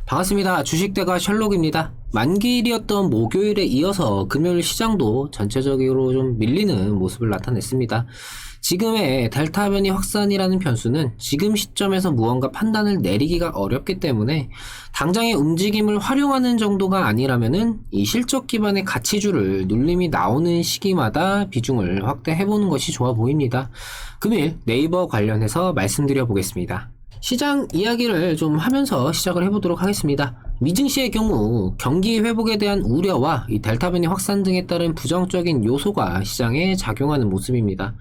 반갑습니다. 주식대가 셜록입니다. 만기일이었던 목요일에 이어서 금요일 시장도 전체적으로 좀 밀리는 모습을 나타냈습니다. 지금의 델타 변이 확산이라는 변수는 지금 시점에서 무언가 판단을 내리기가 어렵기 때문에 당장의 움직임을 활용하는 정도가 아니라면은 이 실적 기반의 가치주를 눌림이 나오는 시기마다 비중을 확대해보는 것이 좋아 보입니다. 금일 네이버 관련해서 말씀드려 보겠습니다. 시장 이야기를 좀 하면서 시작을 해보도록 하겠습니다. 미증시의 경우 경기 회복에 대한 우려와 이 델타 변이 확산 등에 따른 부정적인 요소가 시장에 작용하는 모습입니다.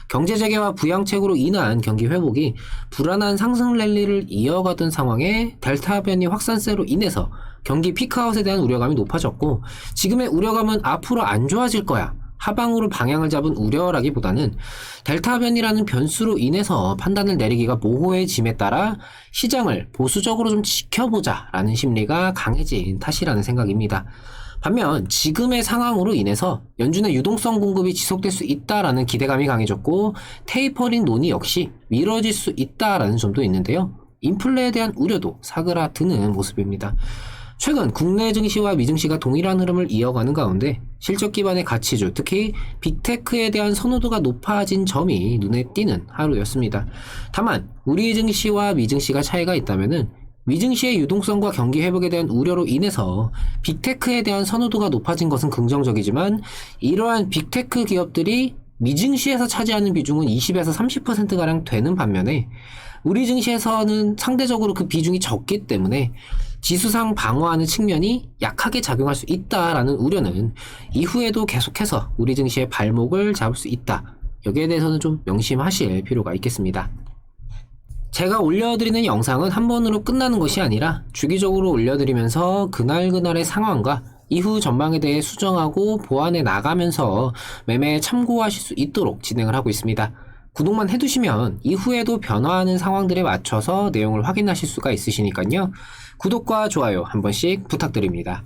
경제 재개와 부양책으로 인한 경기 회복이 불안한 상승 랠리를 이어가던 상황에 델타 변이 확산세로 인해서 경기 피크아웃에 대한 우려감이 높아졌고, 지금의 우려감은 앞으로 안 좋아질 거야, 하방으로 방향을 잡은 우려라기보다는 델타 변이라는 변수로 인해서 판단을 내리기가 모호해짐에 따라 시장을 보수적으로 좀 지켜보자 라는 심리가 강해진 탓이라는 생각입니다. 반면 지금의 상황으로 인해서 연준의 유동성 공급이 지속될 수 있다라는 기대감이 강해졌고, 테이퍼링 논의 역시 미뤄질 수 있다라는 점도 있는데요. 인플레에 대한 우려도 사그라드는 모습입니다. 최근 국내 증시와 미증시가 동일한 흐름을 이어가는 가운데 실적 기반의 가치주, 특히 빅테크에 대한 선호도가 높아진 점이 눈에 띄는 하루였습니다. 다만 우리 증시와 미증시가 차이가 있다면은 미증시의 유동성과 경기 회복에 대한 우려로 인해서 빅테크에 대한 선호도가 높아진 것은 긍정적이지만, 이러한 빅테크 기업들이 미증시에서 차지하는 비중은 20에서 30%가량 되는 반면에 우리 증시에서는 상대적으로 그 비중이 적기 때문에 지수상 방어하는 측면이 약하게 작용할 수 있다라는 우려는 이후에도 계속해서 우리 증시의 발목을 잡을 수 있다. 여기에 대해서는 좀 명심하실 필요가 있겠습니다. 제가 올려드리는 영상은 한 번으로 끝나는 것이 아니라 주기적으로 올려드리면서 그날그날의 상황과 이후 전망에 대해 수정하고 보완해 나가면서 매매에 참고하실 수 있도록 진행을 하고 있습니다. 구독만 해두시면 이후에도 변화하는 상황들에 맞춰서 내용을 확인하실 수가 있으시니까요. 구독과 좋아요 한 번씩 부탁드립니다.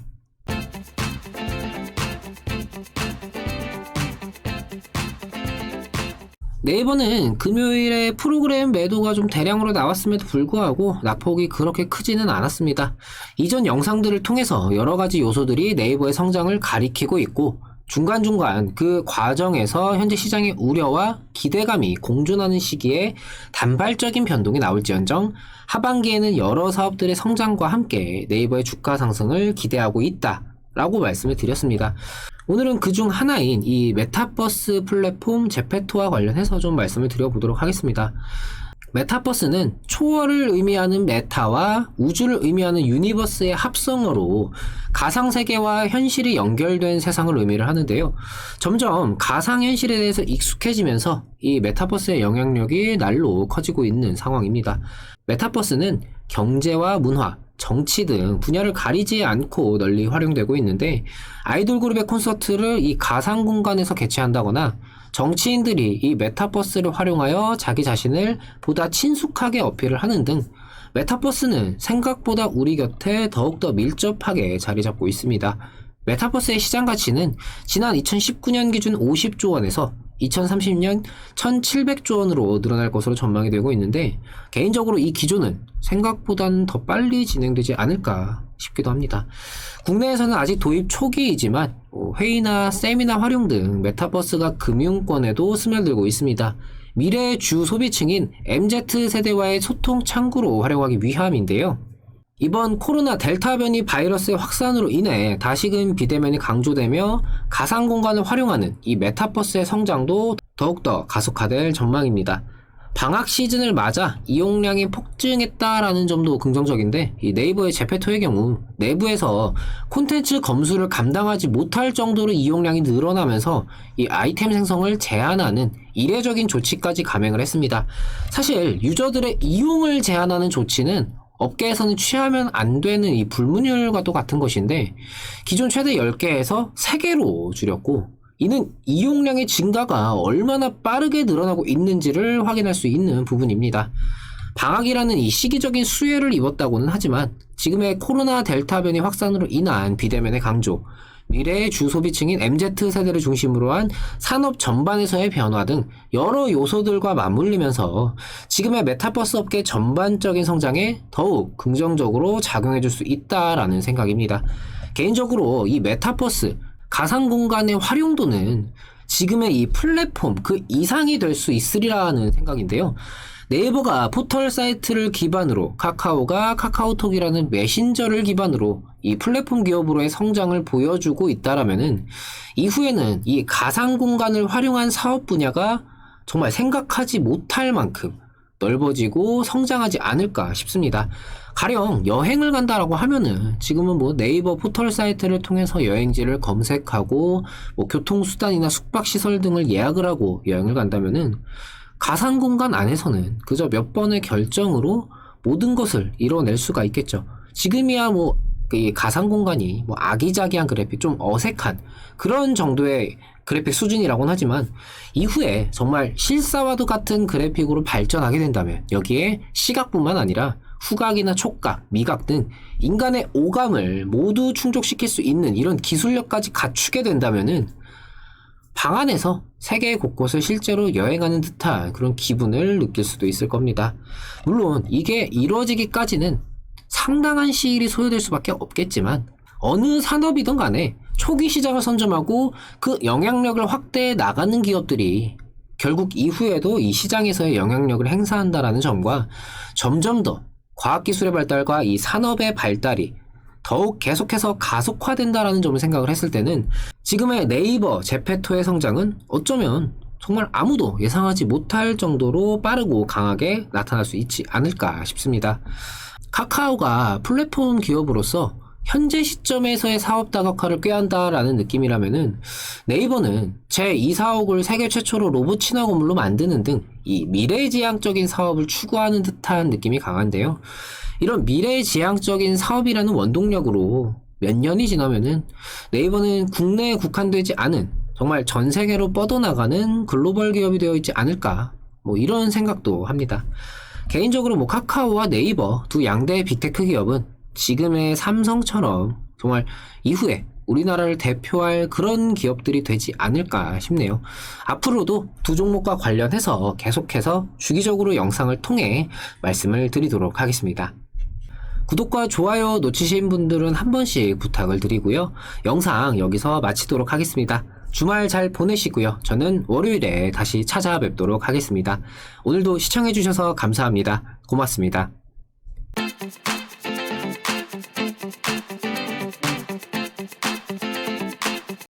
네이버는 금요일에 프로그램 매도가 좀 대량으로 나왔음에도 불구하고 낙폭이 그렇게 크지는 않았습니다. 이전 영상들을 통해서 여러가지 요소들이 네이버의 성장을 가리키고 있고, 중간중간 그 과정에서 현재 시장의 우려와 기대감이 공존하는 시기에 단발적인 변동이 나올지언정 하반기에는 여러 사업들의 성장과 함께 네이버의 주가 상승을 기대하고 있다 라고 말씀을 드렸습니다. 오늘은 그중 하나인 이 메타버스 플랫폼 제페토와 관련해서 좀 말씀을 드려보도록 하겠습니다. 메타버스는 초월을 의미하는 메타와 우주를 의미하는 유니버스의 합성어로 가상세계와 현실이 연결된 세상을 의미를 하는데요. 점점 가상현실에 대해서 익숙해지면서 이 메타버스의 영향력이 날로 커지고 있는 상황입니다. 메타버스는 경제와 문화, 정치 등 분야를 가리지 않고 널리 활용되고 있는데, 아이돌 그룹의 콘서트를 이 가상 공간에서 개최한다거나 정치인들이 이 메타버스를 활용하여 자기 자신을 보다 친숙하게 어필을 하는 등 메타버스는 생각보다 우리 곁에 더욱더 밀접하게 자리 잡고 있습니다. 메타버스의 시장 가치는 지난 2019년 기준 50조 원에서 2030년 1700조 원으로 늘어날 것으로 전망이 되고 있는데, 개인적으로 이 기조는 생각보다는 더 빨리 진행되지 않을까 싶기도 합니다. 국내에서는 아직 도입 초기이지만 회의나 세미나 활용 등 메타버스가 금융권에도 스며들고 있습니다. 미래의 주 소비층인 MZ세대와의 소통 창구로 활용하기 위함인데요. 이번 코로나 델타 변이 바이러스의 확산으로 인해 다시금 비대면이 강조되며 가상 공간을 활용하는 이 메타버스의 성장도 더욱더 가속화될 전망입니다. 방학 시즌을 맞아 이용량이 폭증했다라는 점도 긍정적인데, 이 네이버의 제페토의 경우 내부에서 콘텐츠 검수를 감당하지 못할 정도로 이용량이 늘어나면서 이 아이템 생성을 제한하는 이례적인 조치까지 감행을 했습니다. 사실 유저들의 이용을 제한하는 조치는 업계에서는 취하면 안 되는 이 불문율과도 같은 것인데, 기존 최대 10개에서 3개로 줄였고, 이는 이용량의 증가가 얼마나 빠르게 늘어나고 있는지를 확인할 수 있는 부분입니다. 방학이라는 이 시기적인 수혜를 입었다고는 하지만 지금의 코로나 델타 변이 확산으로 인한 비대면의 강조, 미래의 주소비층인 MZ세대를 중심으로 한 산업 전반에서의 변화 등 여러 요소들과 맞물리면서 지금의 메타버스 업계 전반적인 성장에 더욱 긍정적으로 작용해줄 수 있다라는 생각입니다. 개인적으로 이 메타버스, 가상공간의 활용도는 지금의 이 플랫폼 그 이상이 될 수 있으리라는 생각인데요. 네이버가 포털 사이트를 기반으로, 카카오가 카카오톡이라는 메신저를 기반으로 이 플랫폼 기업으로의 성장을 보여주고 있다라면은 이후에는 이 가상 공간을 활용한 사업 분야가 정말 생각하지 못할 만큼 넓어지고 성장하지 않을까 싶습니다. 가령 여행을 간다라고 하면은 지금은 뭐 네이버 포털 사이트를 통해서 여행지를 검색하고 뭐 교통수단이나 숙박시설 등을 예약을 하고 여행을 간다면은 가상 공간 안에서는 그저 몇 번의 결정으로 모든 것을 이뤄낼 수가 있겠죠. 지금이야 뭐 이 가상 공간이 뭐 아기자기한 그래픽, 좀 어색한 그런 정도의 그래픽 수준이라고는 하지만 이후에 정말 실사와도 같은 그래픽으로 발전하게 된다면 여기에 시각뿐만 아니라 후각이나 촉각, 미각 등 인간의 오감을 모두 충족시킬 수 있는 이런 기술력까지 갖추게 된다면은 방 안에서 세계 곳곳을 실제로 여행하는 듯한 그런 기분을 느낄 수도 있을 겁니다. 물론 이게 이루어지기까지는 상당한 시일이 소요될 수밖에 없겠지만 어느 산업이든 간에 초기 시장을 선점하고 그 영향력을 확대해 나가는 기업들이 결국 이후에도 이 시장에서의 영향력을 행사한다라는 점과 점점 더 과학기술의 발달과 이 산업의 발달이 더욱 계속해서 가속화된다라는 점을 생각을 했을 때는 지금의 네이버, 제페토의 성장은 어쩌면 정말 아무도 예상하지 못할 정도로 빠르고 강하게 나타날 수 있지 않을까 싶습니다. 카카오가 플랫폼 기업으로서 현재 시점에서의 사업 다각화를 꾀한다라는 느낌이라면은 네이버는 제2사옥을 세계 최초로 로봇 친화 건물로 만드는 등 이 미래지향적인 사업을 추구하는 듯한 느낌이 강한데요. 이런 미래지향적인 사업이라는 원동력으로 몇 년이 지나면은 네이버는 국내에 국한되지 않은 정말 전 세계로 뻗어나가는 글로벌 기업이 되어 있지 않을까, 뭐 이런 생각도 합니다. 개인적으로 뭐 카카오와 네이버 두 양대 빅테크 기업은 지금의 삼성처럼 정말 이후에 우리나라를 대표할 그런 기업들이 되지 않을까 싶네요. 앞으로도 두 종목과 관련해서 계속해서 주기적으로 영상을 통해 말씀을 드리도록 하겠습니다. 구독과 좋아요 놓치신 분들은 한 번씩 부탁을 드리고요. 영상 여기서 마치도록 하겠습니다. 주말 잘 보내시고요. 저는 월요일에 다시 찾아뵙도록 하겠습니다. 오늘도 시청해주셔서 감사합니다. 고맙습니다.